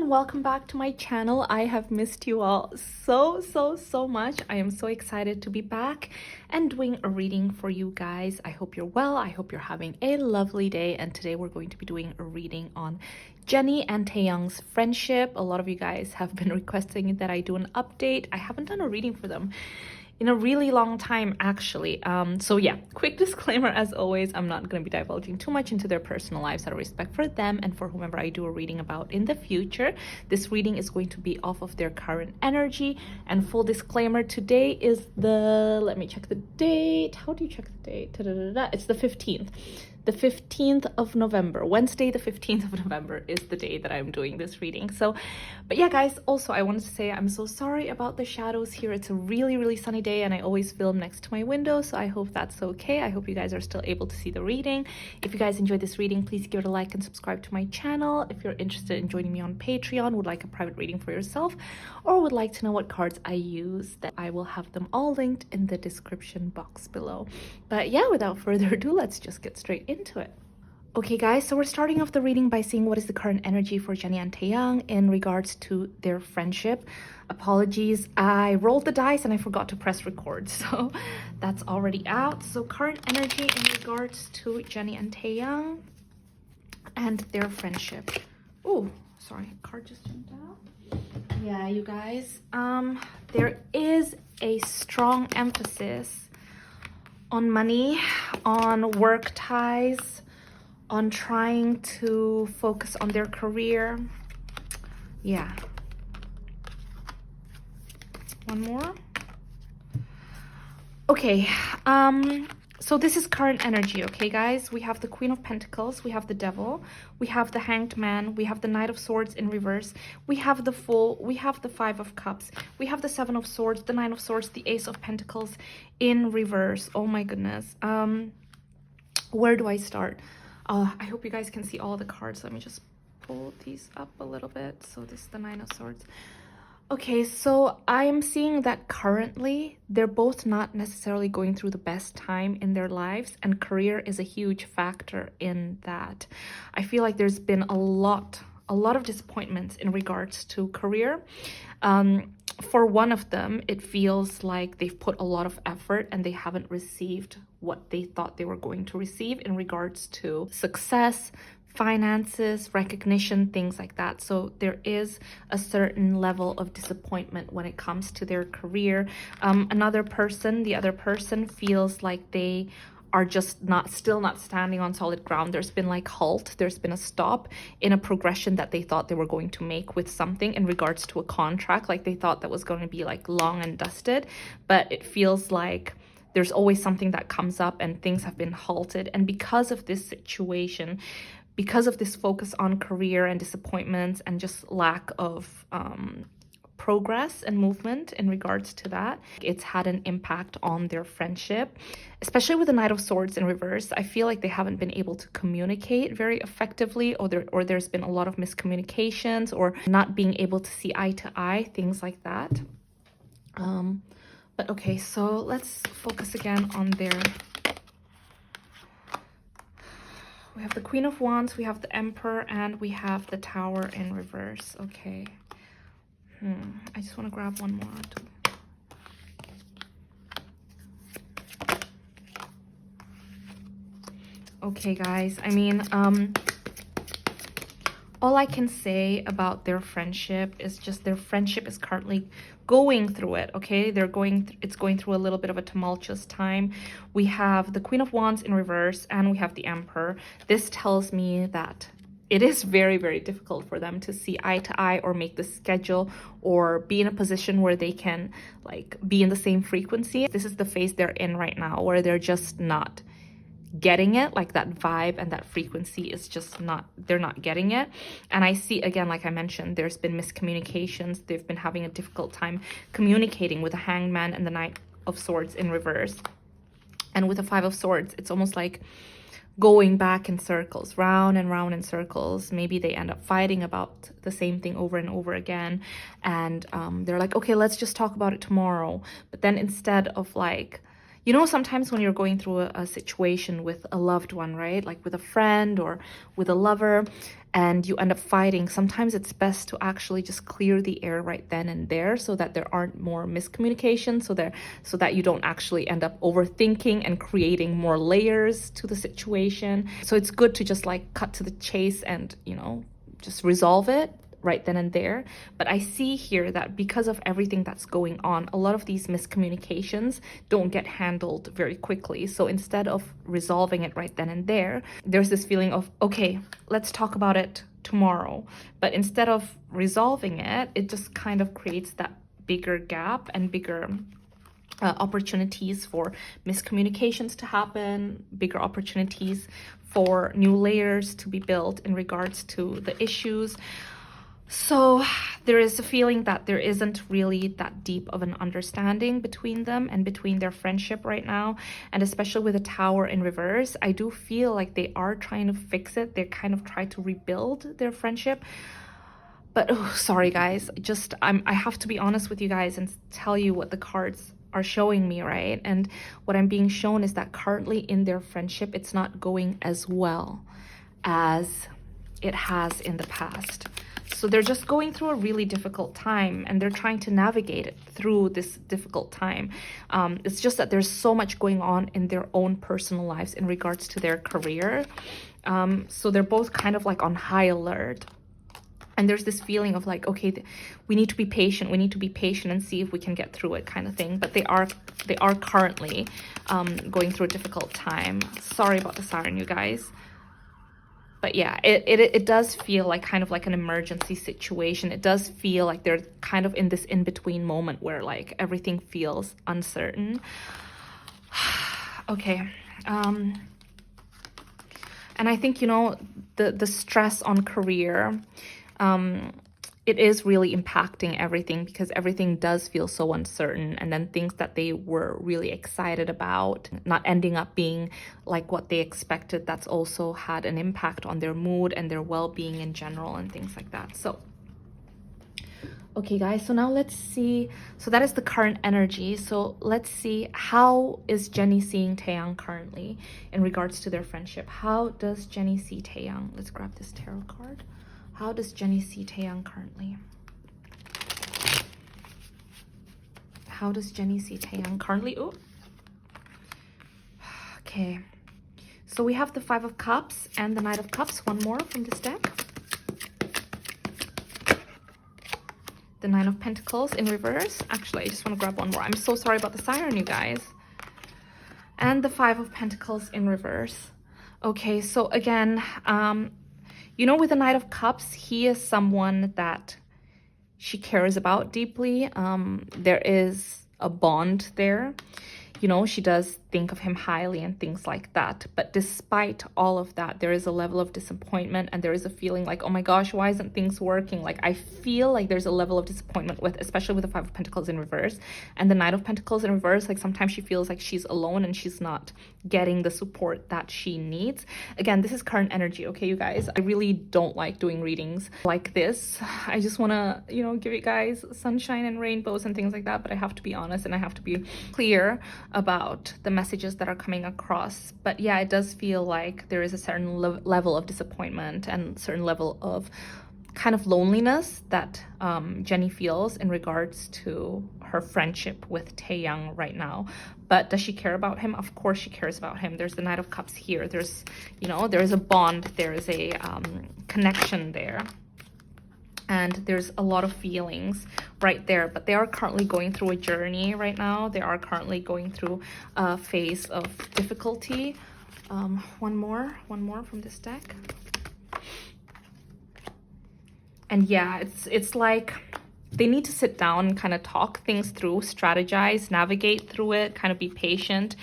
everyone, welcome back to my channel. I have missed you all so much. I am so excited to be back and doing a reading for you guys. I hope you're well. I hope you're having a lovely day, and today we're going to be doing a reading on Jennie and Taehyung's friendship. A lot of you guys have been requesting that I do an update. I haven't done a reading for them in a really long time, actually. So yeah, quick disclaimer as always, I'm not going to be divulging too much into their personal lives out of respect for them and for whomever I do a reading about in the future. This reading is going to be off of their current energy, and full disclaimer, today is the, let me check the date. How do you check the date? It's the 15th. The 15th of November, Wednesday the 15th of November is the day that I'm doing this reading. So, but yeah guys, also I wanted to say I'm so sorry about the shadows here. It's a really sunny day and I always film next to my window, so I hope that's okay. I hope you guys are still able to see the reading. If you guys enjoyed this reading, please give it a like and subscribe to my channel. If you're interested in joining me on Patreon, would like a private reading for yourself, or would like to know what cards I use, that I will have them all linked in the description box below. But yeah, without further ado, let's just get straight into it. Okay guys, so we're starting off the reading by seeing what is the current energy for Jennie and Taehyung in regards to their friendship. Apologies, I rolled the dice and I forgot to press record, so that's already out. So current energy in regards to Jennie and Taehyung and their friendship. Oh, sorry, card just jumped out. Yeah, you guys, there is a strong emphasis on money, on work ties, on trying to focus on their career. Yeah. One more. Okay, so this is current energy, okay guys? We have the Queen of Pentacles, we have the Devil, we have the Hanged Man, we have the Knight of Swords in reverse, we have the Fool, we have the Five of Cups, we have the Seven of Swords, the Nine of Swords, the Ace of Pentacles in reverse. Oh my goodness. Where do I start? I hope you guys can see all the cards. Let me just pull these up a little bit. So this is the Nine of Swords. Okay, so I'm seeing that currently they're both not necessarily going through the best time in their lives, and career is a huge factor in that. I feel like there's been a lot of disappointments in regards to career. For one of them, it feels like they've put a lot of effort and they haven't received what they thought they were going to receive in regards to success, finances, recognition, things like that. So there is a certain level of disappointment when it comes to their career. The other person feels like they are just still not standing on solid ground. There's been like halt, there's been a stop in a progression that they thought they were going to make with something in regards to a contract. Like they thought that was going to be like long and dusted, but it feels like there's always something that comes up and things have been halted. And because of this situation, because of this focus on career and disappointments and just lack of progress and movement in regards to that, it's had an impact on their friendship, especially with the Knight of Swords in reverse. I feel like they haven't been able to communicate very effectively, or there's been a lot of miscommunications or not being able to see eye to eye, things like that. But okay, so let's focus again on their... We have the Queen of Wands, we have the Emperor, and we have the Tower in reverse. Okay. I just want to grab one more too. Okay, guys. I mean, all I can say about their friendship is just their friendship is currently going through it, okay? It's going through a little bit of a tumultuous time. We have the Queen of Wands in reverse and we have the Emperor. This tells me that it is very difficult for them to see eye to eye or make the schedule or be in a position where they can like be in the same frequency. This is the phase they're in right now, where they're just not getting it. Like that vibe and that frequency is just not, they're not getting it. And I see, again, like I mentioned, there's been miscommunications. They've been having a difficult time communicating with the Hanged Man and the Knight of Swords in reverse. And with the Five of Swords, it's almost like going back in circles, round and round in circles. Maybe they end up fighting about the same thing over and over again. And they're like, okay, let's just talk about it tomorrow. But then instead of like, You know, sometimes when you're going through a situation with a loved one, right? Like with a friend or with a lover, and you end up fighting, sometimes it's best to actually just clear the air right then and there so that there aren't more miscommunications, so that you don't actually end up overthinking and creating more layers to the situation. So it's good to just like cut to the chase and, you know, just resolve it right then and there. But I see here that because of everything that's going on, a lot of these miscommunications don't get handled very quickly. So instead of resolving it right then and there, there's this feeling of, okay, let's talk about it tomorrow. But instead of resolving it, it just kind of creates that bigger gap and bigger opportunities for miscommunications to happen, bigger opportunities for new layers to be built in regards to the issues. So there is a feeling that there isn't really that deep of an understanding between them and between their friendship right now. And especially with the Tower in reverse, I do feel like they are trying to fix it. They kind of try to rebuild their friendship. But oh, sorry guys, I have to be honest with you guys and tell you what the cards are showing me, right? And what I'm being shown is that currently in their friendship, it's not going as well as it has in the past. So they're just going through a really difficult time and they're trying to navigate it through this difficult time. It's just that there's so much going on in their own personal lives in regards to their career. So they're both kind of like on high alert. And there's this feeling of like, okay, we need to be patient. We need to be patient and see if we can get through it kind of thing. But they are currently going through a difficult time. Sorry about the siren, you guys. But yeah, it does feel like kind of like an emergency situation. It does feel like they're kind of in this in-between moment where like everything feels uncertain. Okay. And I think, you know, the stress on career, it is really impacting everything because everything does feel so uncertain, and then things that they were really excited about not ending up being like what they expected, that's also had an impact on their mood and their well-being in general and things like that. So okay guys, so now let's see, so that is the current energy. So let's see, how is Jennie seeing Taehyung currently in regards to their friendship? How does Jennie see Taehyung? Let's grab this tarot card. How does Jennie see Taehyung currently? How does Jennie see Taehyung currently? Oh, okay. So we have the Five of Cups and the Knight of Cups. One more from this deck. The Nine of Pentacles in reverse. Actually, I just want to grab one more. I'm so sorry about the siren, you guys. And the Five of Pentacles in reverse. Okay, so again, you know, with the Knight of Cups, he is someone that she cares about deeply. There is a bond there. You know, she does think of him highly and things like that. But despite all of that, there is a level of disappointment and there is a feeling like, oh my gosh, why isn't things working? Like, I feel like there's a level of disappointment with, especially with the Five of Pentacles in reverse and the Knight of Pentacles in reverse. Like sometimes she feels like she's alone and she's not getting the support that she needs. Again, this is current energy, okay, you guys? I really don't like doing readings like this. I just want to, you know, give you guys sunshine and rainbows and things like that. But I have to be honest and I have to be clear about the messages that are coming across. But yeah, it does feel like there is a certain level of disappointment and certain level of kind of loneliness that Jennie feels in regards to her friendship with Taehyung right now. But does she care about him? Of course she cares about him. There's the Knight of Cups here. There's, you know, there is a bond. There is a connection there. And there's a lot of feelings right there, but they are currently going through a journey right now. They are currently going through a phase of difficulty. One more from this deck. And yeah, it's like they need to sit down and kind of talk things through, strategize, navigate through it, kind of be patient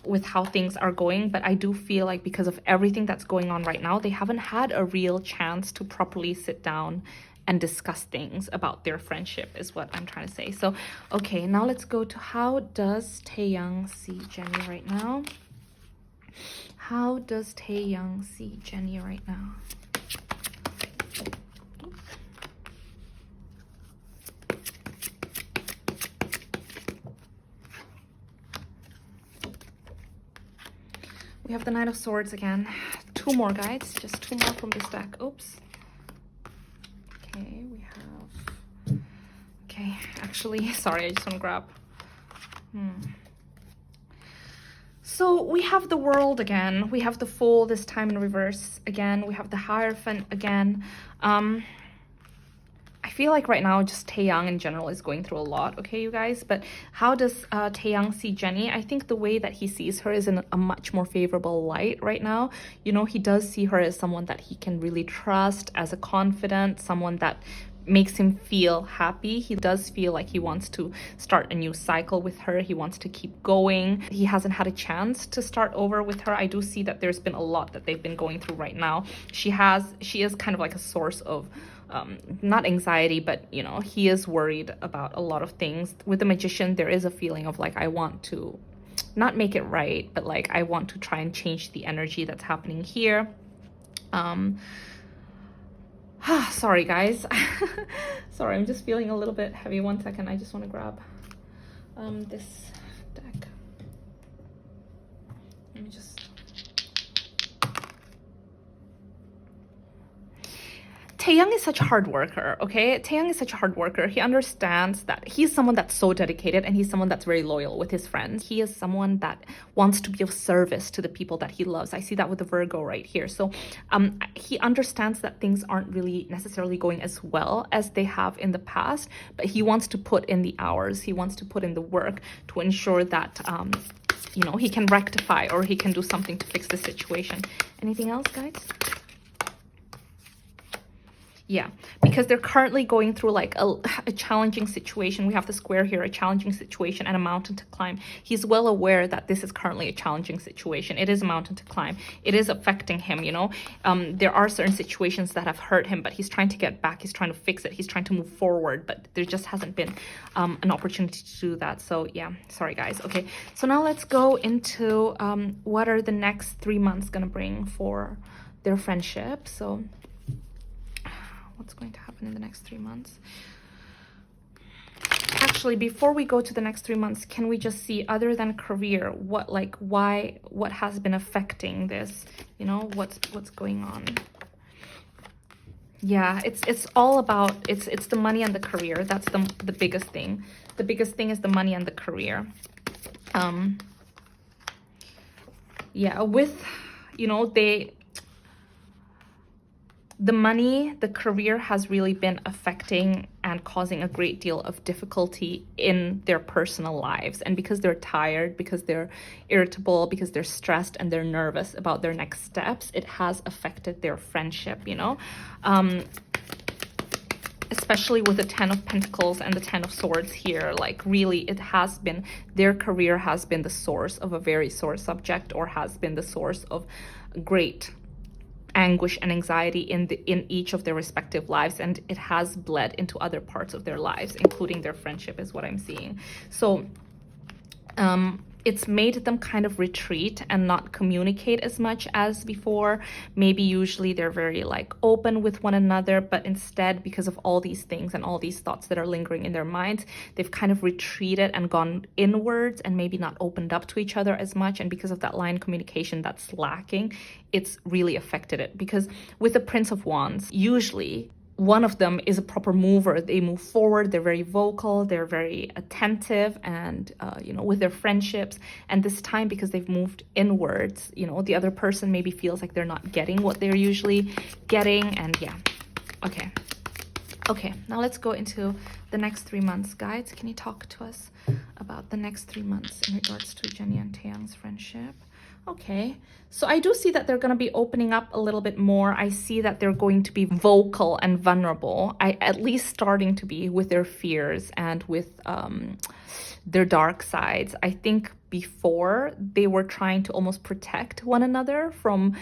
with how things are going. But I do feel like because of everything that's going on right now, they haven't had a real chance to properly sit down and discuss things about their friendship is what I'm trying to say. So, okay, now let's go to how does Taehyung see Jennie right now? How does Taehyung see Jennie right now? We have the Knight of Swords again. 2 more, guys. Just 2 more from this deck. Oops. Okay, we have... Okay, actually, sorry, I just want to grab... So we have the World again. We have the Fool, this time in reverse again. We have the Hierophant again. I feel like right now just Taehyung in general is going through a lot, okay, you guys? But how does Taehyung see Jennie? I think the way that he sees her is in a much more favorable light right now. You know, he does see her as someone that he can really trust, as a confidant, someone that makes him feel happy. He does feel like he wants to start a new cycle with her. He wants to keep going. He hasn't had a chance to start over with her. I do see that there's been a lot that they've been going through right now. She is kind of like a source of not anxiety, but you know, he is worried about a lot of things. With the Magician, there is a feeling of like, I want to not make it right, but like I want to try and change the energy that's happening here. Sorry guys. Sorry, I'm just feeling a little bit heavy. 1 second, I just want to grab this deck. Let me just... Taehyung is such a hard worker, okay? Taehyung is such a hard worker. He understands that he's someone that's so dedicated, and he's someone that's very loyal with his friends. He is someone that wants to be of service to the people that he loves. I see that with the Virgo right here. So he understands that things aren't really necessarily going as well as they have in the past, but he wants to put in the hours. He wants to put in the work to ensure that, you know, he can rectify or he can do something to fix the situation. Anything else, guys? Yeah, because they're currently going through like a challenging situation. We have the square here, a challenging situation and a mountain to climb. He's well aware that this is currently a challenging situation. It is a mountain to climb. It is affecting him, you know. There are certain situations that have hurt him, but he's trying to get back. He's trying to fix it. He's trying to move forward, but there just hasn't been an opportunity to do that. So yeah, sorry guys. Okay, so now let's go into what are the next 3 months gonna bring for their friendship. So what's going to happen in the next 3 months? Actually, before we go to the next 3 months, can we just see, other than career, what has been affecting this? You know, what's going on? Yeah, it's all about, it's the money and the career. That's the biggest thing. The biggest thing is the money and the career. Yeah, with, you know, the money, the career has really been affecting and causing a great deal of difficulty in their personal lives. And because they're tired, because they're irritable, because they're stressed and they're nervous about their next steps, it has affected their friendship, you know? Especially with the 10 of Pentacles and the 10 of Swords here, like really it has been, their career has been the source of a very sore subject, or has been the source of great anguish and anxiety in each of their respective lives, and it has bled into other parts of their lives, including their friendship, is what I'm seeing. So it's made them kind of retreat and not communicate as much as before. Maybe usually they're very like open with one another, but instead, because of all these things and all these thoughts that are lingering in their minds, they've kind of retreated and gone inwards and maybe not opened up to each other as much. And because of that line communication that's lacking, it's really affected it. Because with the Prince of Wands, usually one of them is a proper mover. They move forward, they're very vocal, they're very attentive, and you know, with their friendships. And this time, because they've moved inwards, you know, the other person maybe feels like they're not getting what they're usually getting. And yeah, okay, now let's go into the next 3 months. Guides, can you talk to us about the next 3 months in regards to Jennie and Taehyung's friendship? Okay, so I do see that they're going to be opening up a little bit more. I see that they're going to be vocal and vulnerable. At least starting to be, with their fears and with their dark sides. I think before they were trying to almost protect one another from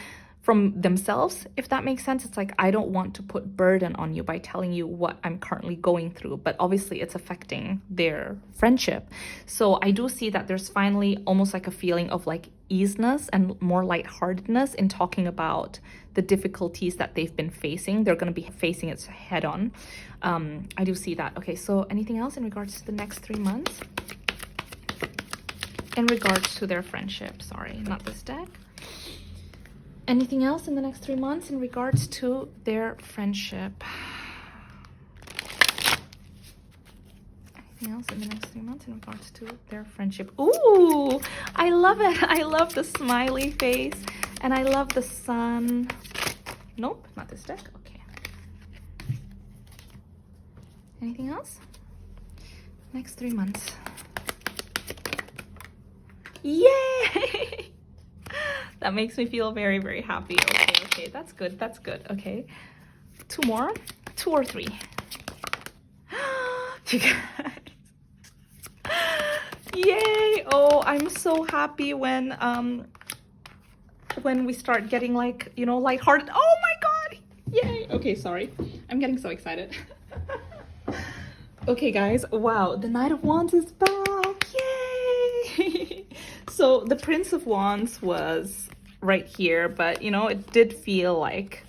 themselves, if that makes sense. It's like, I don't want to put burden on you by telling you what I'm currently going through, but obviously it's affecting their friendship. So I do see that there's finally almost like a feeling of like easiness and more lightheartedness in talking about the difficulties that they've been facing. They're going to be facing it head on. I do see that. Okay, so anything else in regards to the next 3 months? in regards to their friendship. Sorry, not this deck. Anything else in the next 3 months in regards to their friendship? Anything else in the next 3 months in regards to their friendship? Ooh, I love it. I love the smiley face and I love the sun. Nope, not this deck. Okay. Anything else? Next 3 months. Yay! That makes me feel very, very happy. Okay, okay, that's good. That's good. Okay. 2 more? 2 or 3? You guys. Yay! Oh, I'm so happy when we start getting like, you know, lighthearted. Oh my god! Yay! Okay, sorry. I'm getting so excited. Okay, guys. Wow, the Knight of Wands is back. Yay! So the Prince of Wands was right here, but you know, it did feel like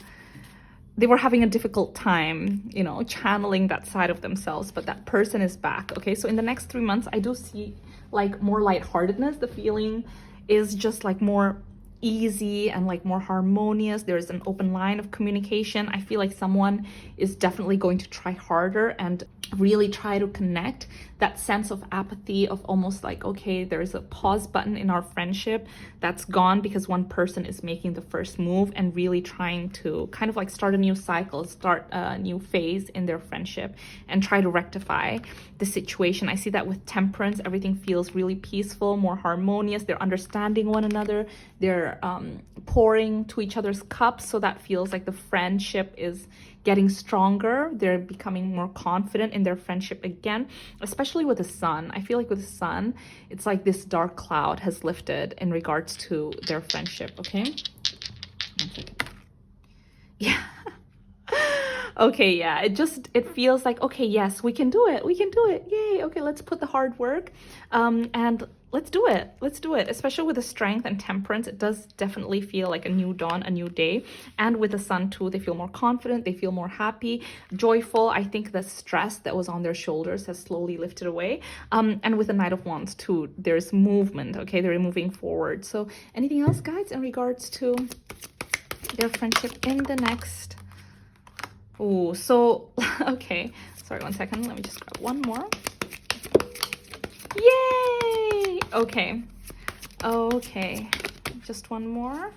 they were having a difficult time, you know, channeling that side of themselves, but that person is back. Okay, so in the next 3 months, I do see like more lightheartedness. The feeling is just like more easy and like more harmonious. There's an open line of communication. I feel like someone is definitely going to try harder and really try to connect. That sense of apathy of almost like, okay, there's a pause button in our friendship that's gone because one person is making the first move and really trying to kind of like start a new cycle, start a new phase in their friendship and try to rectify the situation. I see that with Temperance, everything feels really peaceful, more harmonious. They're understanding one another. They're pouring to each other's cups. So that feels like the friendship is getting stronger. They're becoming more confident in their friendship again, especially with the Sun. I feel like with the Sun, it's like this dark cloud has lifted in regards to their friendship. Okay. 1 second. Yeah. Okay, yeah, it feels like, okay, yes, we can do it, yay. Okay, let's put the hard work and let's do it, especially with the Strength and Temperance. It does definitely feel like a new dawn, a new day. And with the Sun too, they feel more confident, they feel more happy, joyful. I think the stress that was on their shoulders has slowly lifted away. And with the Knight of Wands too, there's movement. Okay, they're moving forward. So anything else, guys, in regards to their friendship in the next? Oh, so okay, sorry, 1 second, let me just grab one more. Yay! Okay, just one more.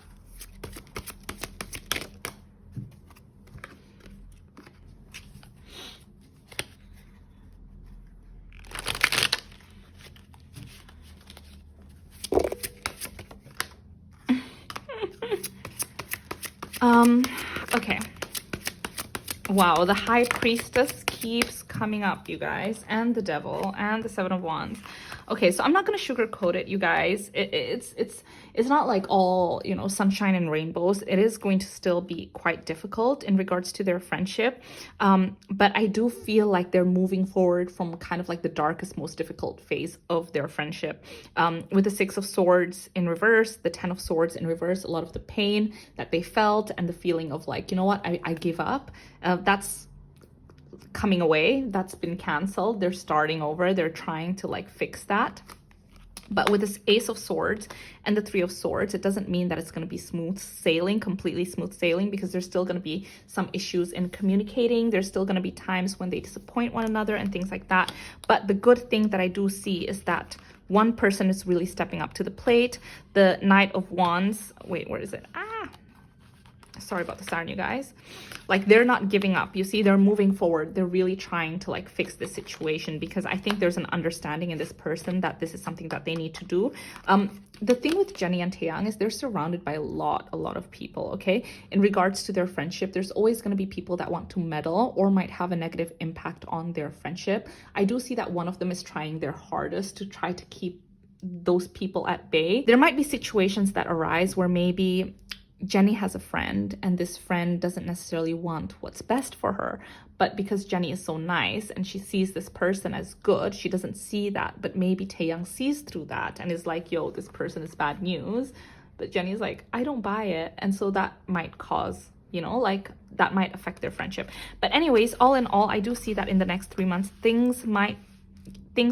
Okay. Wow, the High Priestess keeps coming up, you guys, and the Devil and the Seven of Wands. Okay, so I'm not going to sugarcoat it, you guys. It's not like all, you know, sunshine and rainbows. It is going to still be quite difficult in regards to their friendship. But I do feel like they're moving forward from kind of like the darkest, most difficult phase of their friendship. With the Six of Swords in reverse, the Ten of Swords in reverse, a lot of the pain that they felt and the feeling of like, you know what, I give up. That's coming away. That's been canceled. They're starting over. They're trying to like fix that. But with this Ace of Swords and the Three of Swords, it doesn't mean that it's going to be smooth sailing, completely smooth sailing, because there's still going to be some issues in communicating. There's still going to be times when they disappoint one another and things like that. But the good thing that I do see is that one person is really stepping up to the plate. The Knight of Wands, wait, where is it? Sorry about the siren, you guys. Like, they're not giving up. You see, they're moving forward. They're really trying to like fix this situation, because I think there's an understanding in this person that this is something that they need to do. The thing with Jennie and Taehyung is they're surrounded by a lot of people, okay? In regards to their friendship, there's always going to be people that want to meddle or might have a negative impact on their friendship. I do see that one of them is trying their hardest to try to keep those people at bay. There might be situations that arise where maybe Jennie has a friend and this friend doesn't necessarily want what's best for her, but because Jennie is so nice and she sees this person as good, she doesn't see that. But maybe Taehyung sees through that and is like, yo, this person is bad news. But Jennie's like, I don't buy it. And so that might cause, you know, like that might affect their friendship. But anyways, all in all, I do see that in the next 3 months, things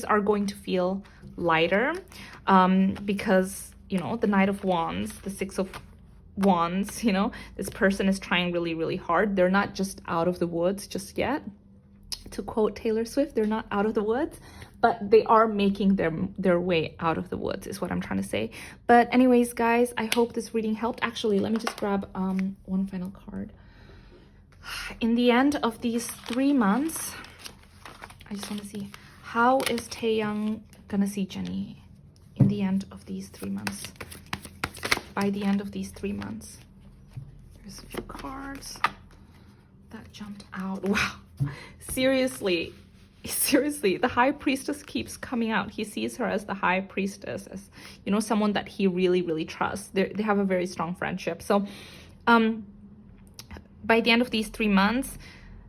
are going to feel lighter, because, you know, the Knight of Wands, the Six of Wands, you know, this person is trying really, really hard. They're not just out of the woods just yet. To quote Taylor Swift, they're not out of the woods, but they are making their way out of the woods, is what I'm trying to say. But anyways, guys, I hope this reading helped. Actually, let me just grab one final card. In the end of these 3 months, I just want to see, how is Taehyung gonna see Jennie in the end of these 3 months? By the end of these 3 months. There's a few cards that jumped out. Wow. Seriously, the High Priestess keeps coming out. He sees her as the High Priestess, as, you know, someone that he really, really trusts. They have a very strong friendship. So, by the end of these 3 months,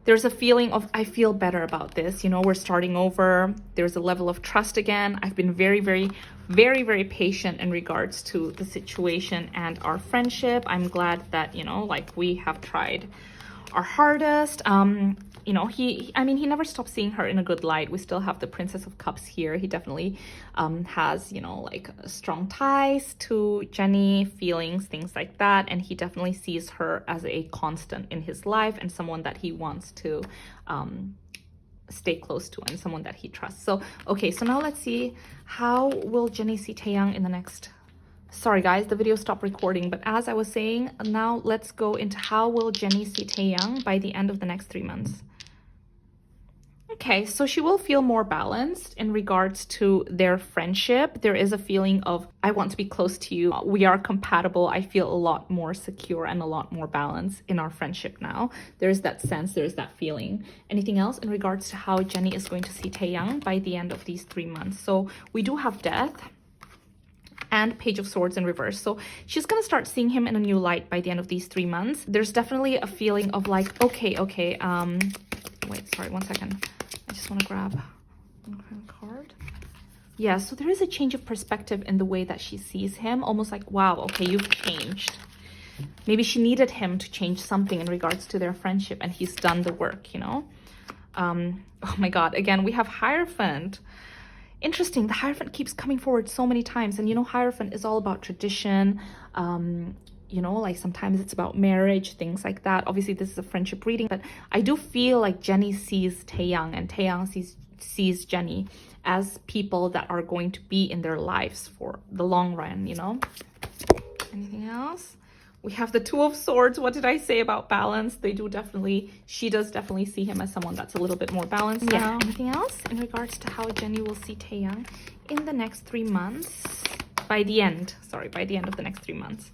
there's a feeling of, I feel better about this. You know, we're starting over. There's a level of trust again. I've been very, very, very, very patient in regards to the situation and our friendship. I'm glad that, you know, like, we have tried our hardest. You know, he never stopped seeing her in a good light. We still have the Princess of Cups here. He definitely has, you know, like, strong ties to Jennie, feelings, things like that. And he definitely sees her as a constant in his life and someone that he wants to stay close to and someone that he trusts. So, okay, so now let's see, how will Jennie see Taehyung in the next... Sorry guys, the video stopped recording, but as I was saying, now let's go into how will Jennie see Taehyung by the end of the next 3 months. Okay, so she will feel more balanced in regards to their friendship. There is a feeling of, I want to be close to you. We are compatible. I feel a lot more secure and a lot more balanced in our friendship now. There's that sense, there's that feeling. Anything else in regards to how Jennie is going to see Taehyung by the end of these 3 months? So we do have Death and Page of Swords in reverse. So she's gonna start seeing him in a new light by the end of these 3 months. There's definitely a feeling of like, okay, wait, sorry, 1 second. I just want to grab one card. Yeah, so there is a change of perspective in the way that she sees him. Almost like, wow, okay, you've changed. Maybe she needed him to change something in regards to their friendship, and he's done the work, you know? Oh my God, again, we have Hierophant. Interesting, the Hierophant keeps coming forward so many times. And you know, Hierophant is all about tradition. You know, like, sometimes it's about marriage, things like that. Obviously, this is a friendship reading, but I do feel like Jennie sees Taehyung and Taehyung sees Jennie as people that are going to be in their lives for the long run, you know? Anything else? We have the Two of Swords. What did I say about balance? She does definitely see him as someone that's a little bit more balanced now. Anything else in regards to how Jennie will see Taehyung in the next 3 months? By the end of the next 3 months.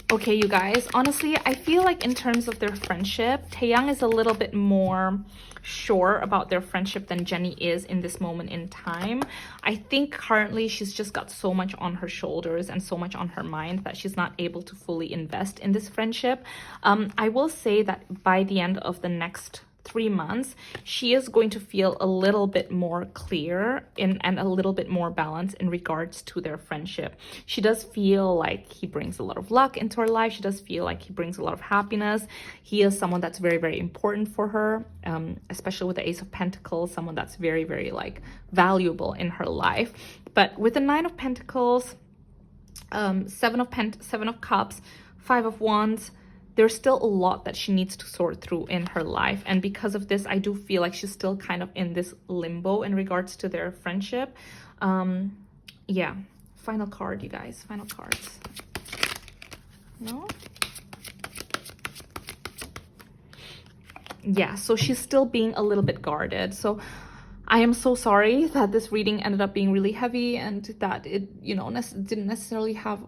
Okay, you guys, honestly, I feel like in terms of their friendship, Taehyung is a little bit more sure about their friendship than Jennie is in this moment in time. I think currently she's just got so much on her shoulders and so much on her mind that she's not able to fully invest in this friendship. I will say that by the end of the next 3 months, she is going to feel a little bit more clear and a little bit more balanced in regards to their friendship. She does feel like he brings a lot of luck into her life. She does feel like he brings a lot of happiness. He is someone that's very, very important for her, especially with the Ace of Pentacles, someone that's very, very, like, valuable in her life. But with the Nine of Pentacles, Seven of Cups, Five of Wands, there's still a lot that she needs to sort through in her life. And because of this, I do feel like she's still kind of in this limbo in regards to their friendship. Yeah, final card, you guys, final cards. No? Yeah, so she's still being a little bit guarded. So I am so sorry that this reading ended up being really heavy and that it, you know, didn't necessarily have,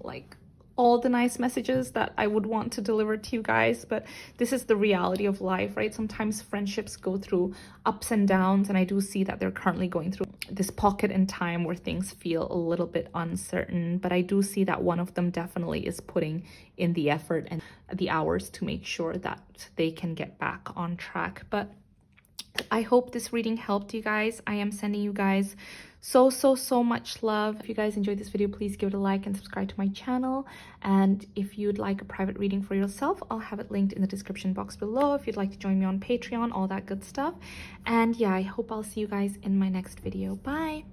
like, all the nice messages that I would want to deliver to you guys, but this is the reality of life, right? Sometimes friendships go through ups and downs, and I do see that they're currently going through this pocket in time where things feel a little bit uncertain, but I do see that one of them definitely is putting in the effort and the hours to make sure that they can get back on track. But I hope this reading helped you guys. I am sending you guys so much love. If you guys enjoyed this video, please give it a like and subscribe to my channel. And if you'd like a private reading for yourself, I'll have it linked in the description box below. If you'd like to join me on Patreon, all that good stuff. And yeah, I hope I'll see you guys in my next video. Bye.